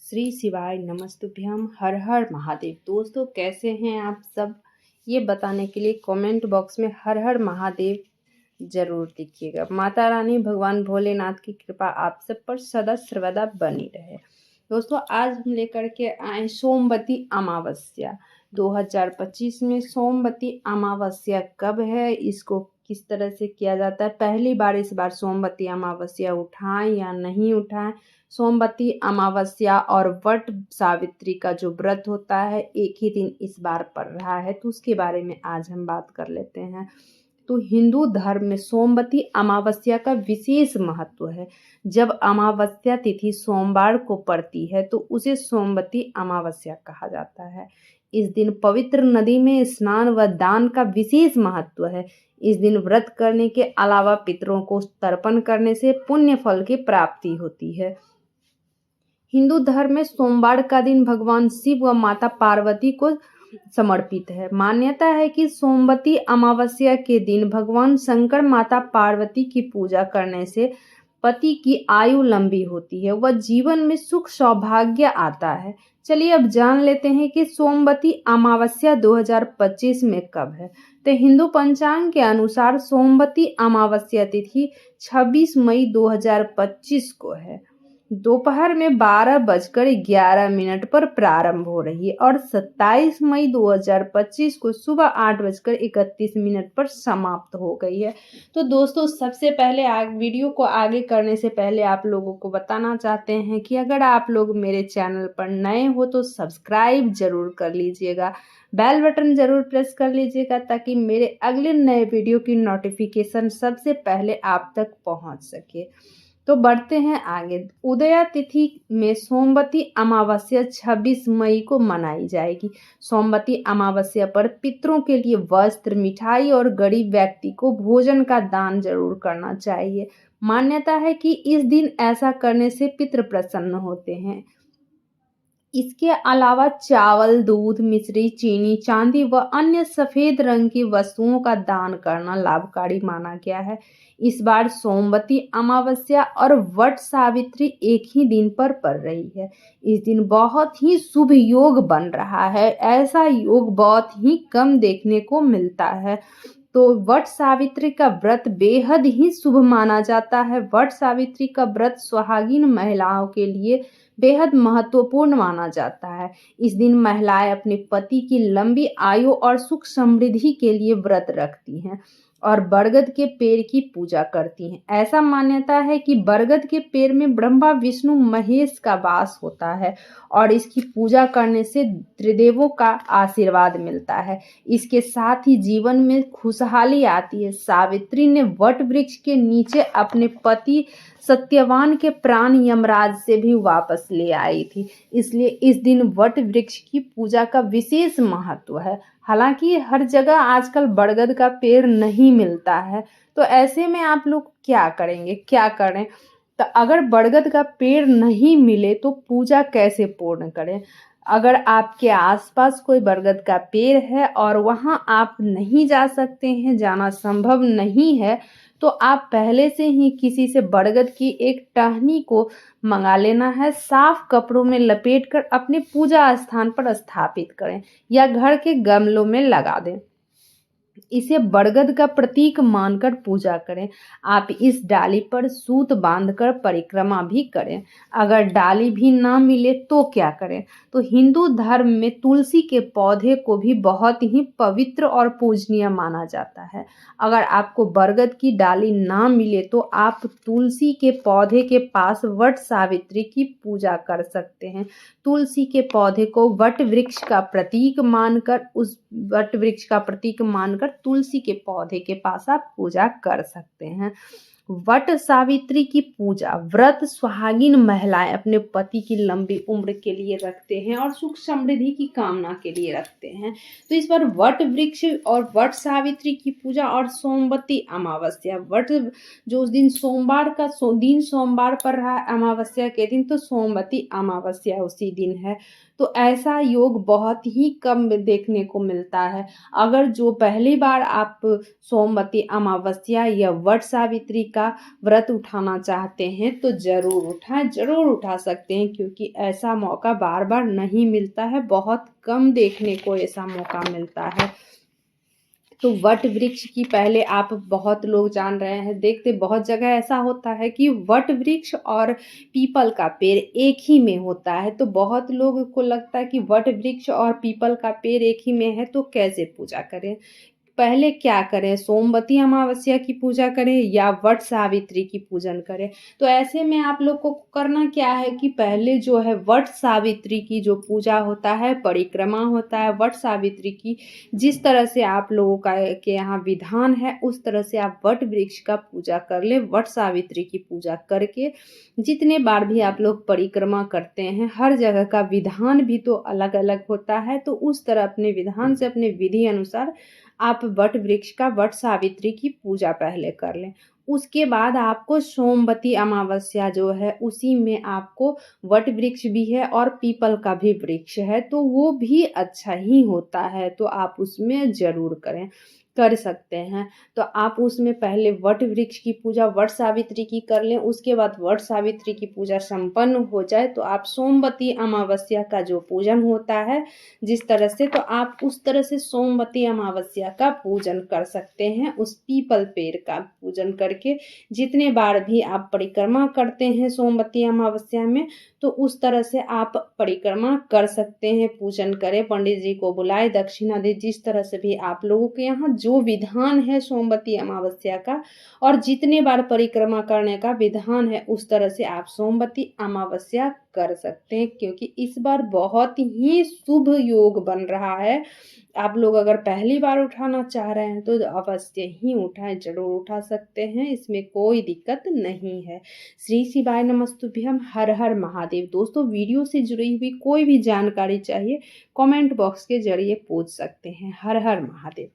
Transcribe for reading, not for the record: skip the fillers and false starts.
श्री शिवाय नमस्तुभ्यम। हर हर महादेव। दोस्तों, कैसे हैं आप सब? ये बताने के लिए कमेंट बॉक्स में हर हर महादेव जरूर लिखिएगा। माता रानी भगवान भोलेनाथ की कृपा आप सब पर सदा सर्वदा बनी रहे। दोस्तों, आज हम लेकर के आए सोमवती अमावस्या 2025 में। सोमवती अमावस्या कब है, इसको किस तरह से किया जाता है, पहली बार इस बार सोमवती अमावस्या उठाएं या नहीं उठाएं, सोमवती अमावस्या और वट सावित्री का जो व्रत होता है एक ही दिन इस बार पड़ रहा है, तो उसके बारे में आज हम बात कर लेते हैं। तो हिंदू धर्म में सोमवती अमावस्या का विशेष महत्व है। जब अमावस्या तिथि सोमवार को पड़ती है तो उसे सोमवती अमावस्या कहा जाता है। इस दिन पवित्र नदी में स्नान व दान का विशेष महत्व है। इस दिन व्रत करने के अलावा पितरों को तर्पण करने से पुण्य फल की प्राप्ति होती है। हिंदू धर्म में सोमवार का दिन भगवान शिव व माता पार्वती को समर्पित है। मान्यता है कि सोमवती अमावस्या के दिन भगवान शंकर माता पार्वती की पूजा करने से पति की आयु लंबी होती है व जीवन में सुख सौभाग्य आता है। चलिए अब जान लेते हैं कि सोमवती अमावस्या 2025 में कब है। तो हिंदू पंचांग के अनुसार सोमवती अमावस्या तिथि 26 मई 2025 को है। दोपहर में 12:11 पर प्रारंभ हो रही है और 27 मई 2025 को सुबह 8:31 पर समाप्त हो गई है। तो दोस्तों, सबसे पहले वीडियो को आगे करने से पहले आप लोगों को बताना चाहते हैं कि अगर आप लोग मेरे चैनल पर नए हो तो सब्सक्राइब जरूर कर लीजिएगा, बेल बटन जरूर प्रेस कर लीजिएगा ताकि मेरे अगले नए वीडियो की नोटिफिकेशन सबसे पहले आप तक पहुंच सके। तो बढ़ते हैं आगे। उदया तिथि में सोमवती अमावस्या 26 मई को मनाई जाएगी। सोमवती अमावस्या पर पितरों के लिए वस्त्र, मिठाई और गरीब व्यक्ति को भोजन का दान जरूर करना चाहिए। मान्यता है कि इस दिन ऐसा करने से पितृ प्रसन्न होते हैं। इसके अलावा चावल, दूध, मिश्री, चीनी, चांदी व अन्य सफेद रंग की वस्तुओं का दान करना लाभकारी माना गया है। इस बार सोमवती अमावस्या और वट सावित्री एक ही दिन पर पड़ रही है। इस दिन बहुत ही शुभ योग बन रहा है। ऐसा योग बहुत ही कम देखने को मिलता है। तो वट सावित्री का व्रत बेहद ही शुभ माना जाता है। वट सावित्री का व्रत सुहागिन महिलाओं के लिए बेहद महत्वपूर्ण माना जाता है। इस दिन महिलाएं अपने पति की लंबी आयु और सुख समृद्धि के लिए व्रत रखती हैं और बरगद के पेड़ की पूजा करती हैं। ऐसा मान्यता है कि बरगद के पेड़ में ब्रह्मा, विष्णु, महेश का वास होता है और इसकी पूजा करने से त्रिदेवों का आशीर्वाद मिलता है। इसके साथ ही जीवन में खुशहाली आती है। सावित्री ने वट वृक्ष के नीचे अपने पति सत्यवान के प्राण यमराज से भी वापस ले आई थी, इसलिए इस दिन वट वृक्ष की पूजा का विशेष महत्व है। हालांकि हर जगह आजकल बरगद का पेड़ नहीं मिलता है, तो ऐसे में आप लोग क्या करेंगे, क्या करें? तो अगर बरगद का पेड़ नहीं मिले तो पूजा कैसे पूर्ण करें? अगर आपके आसपास कोई बरगद का पेड़ है और वहां आप नहीं जा सकते हैं, जाना संभव नहीं है, तो आप पहले से ही किसी से बरगद की एक टहनी को मंगा लेना है। साफ कपड़ों में लपेटकर अपने पूजा स्थान पर स्थापित करें या घर के गमलों में लगा दें। इसे बरगद का प्रतीक मानकर पूजा करें। आप इस डाली पर सूत बांधकर परिक्रमा भी करें। अगर डाली भी ना मिले तो क्या करें? तो हिंदू धर्म में तुलसी के पौधे को भी बहुत ही पवित्र और पूजनीय माना जाता है। अगर आपको बरगद की डाली ना मिले तो आप तुलसी के पौधे के पास वट सावित्री की पूजा कर सकते हैं। तुलसी के पौधे को वट वृक्ष का प्रतीक मानकर तुलसी के पौधे के पास आप पूजा कर सकते हैं। वट सावित्री की पूजा व्रत सुहागिन महिलाएं अपने पति की लंबी उम्र के लिए रखते हैं और सुख समृद्धि की कामना के लिए रखते हैं। तो इस बार वट वृक्ष और वट सावित्री की पूजा और सोमवती अमावस्या, वट जो उस दिन सोमवार का दिन सोमवार पर रहा अमावस्या के दिन, तो सोमवती अमावस्या उसी दिन है। तो ऐसा योग बहुत ही कम देखने को मिलता है। अगर जो पहली बार आप सोमवती अमावस्या या वट सावित्री का व्रत उठाना चाहते हैं तो ज़रूर उठाएं, ज़रूर उठा सकते हैं, क्योंकि ऐसा मौका बार बार नहीं मिलता है, बहुत कम देखने को ऐसा मौका मिलता है। तो वट वृक्ष की पहले आप बहुत लोग जान रहे हैं, देखते बहुत जगह ऐसा होता है कि वट वृक्ष और पीपल का पेड़ एक ही में होता है, तो बहुत लोगों को लगता है कि वट वृक्ष और पीपल का पेड़ एक ही में है तो कैसे पूजा करें। पहले क्या करें, सोमवती अमावस्या की पूजा करें या वट सावित्री की पूजन करें। तो ऐसे में आप लोग को करना क्या है कि पहले जो है वट सावित्री की जो पूजा होता है, परिक्रमा होता है वट सावित्री की, जिस तरह से आप लोगों का के यहाँ विधान है उस तरह से आप वट वृक्ष का पूजा कर ले। वट सावित्री की पूजा करके जितने बार भी आप लोग परिक्रमा करते हैं, हर जगह का विधान भी तो अलग अलग होता है, तो उस तरह अपने विधान से अपने विधि अनुसार आप वट वृक्ष का वट सावित्री की पूजा पहले कर लें। उसके बाद आपको सोमवती अमावस्या जो है उसी में आपको वट वृक्ष भी है और पीपल का भी वृक्ष है, तो वो भी अच्छा ही होता है, तो आप उसमें ज़रूर कर सकते हैं। तो आप उसमें पहले वट वृक्ष की पूजा वट सावित्री की कर लें, उसके बाद वट सावित्री की पूजा संपन्न हो जाए तो आप सोमवती अमावस्या का जो पूजन होता है जिस तरह से, तो आप उस तरह से सोमवती अमावस्या का पूजन कर सकते हैं। उस पीपल पेड़ का पूजन करके जितने बार भी आप परिक्रमा करते हैं सोमवती अमावस्या में, तो उस तरह से आप परिक्रमा कर सकते हैं, पूजन करें, पंडित जी को बुलाए, दक्षिणा दे, जिस तरह से भी आप लोगों के यहाँ जो विधान है सोमवती अमावस्या का और जितने बार परिक्रमा करने का विधान है उस तरह से आप सोमवती अमावस्या कर सकते हैं, क्योंकि इस बार बहुत ही शुभ योग बन रहा है। आप लोग अगर पहली बार उठाना चाह रहे हैं तो अवश्य ही उठाएं, जरूर उठा सकते हैं, इसमें कोई दिक्कत नहीं है। श्री शिवाय नमस्तुभ्यम, हर हर महादेव। दोस्तों वीडियो से जुड़ी हुई कोई भी जानकारी चाहिए कमेंट बॉक्स के जरिए पूछ सकते हैं। हर हर महादेव।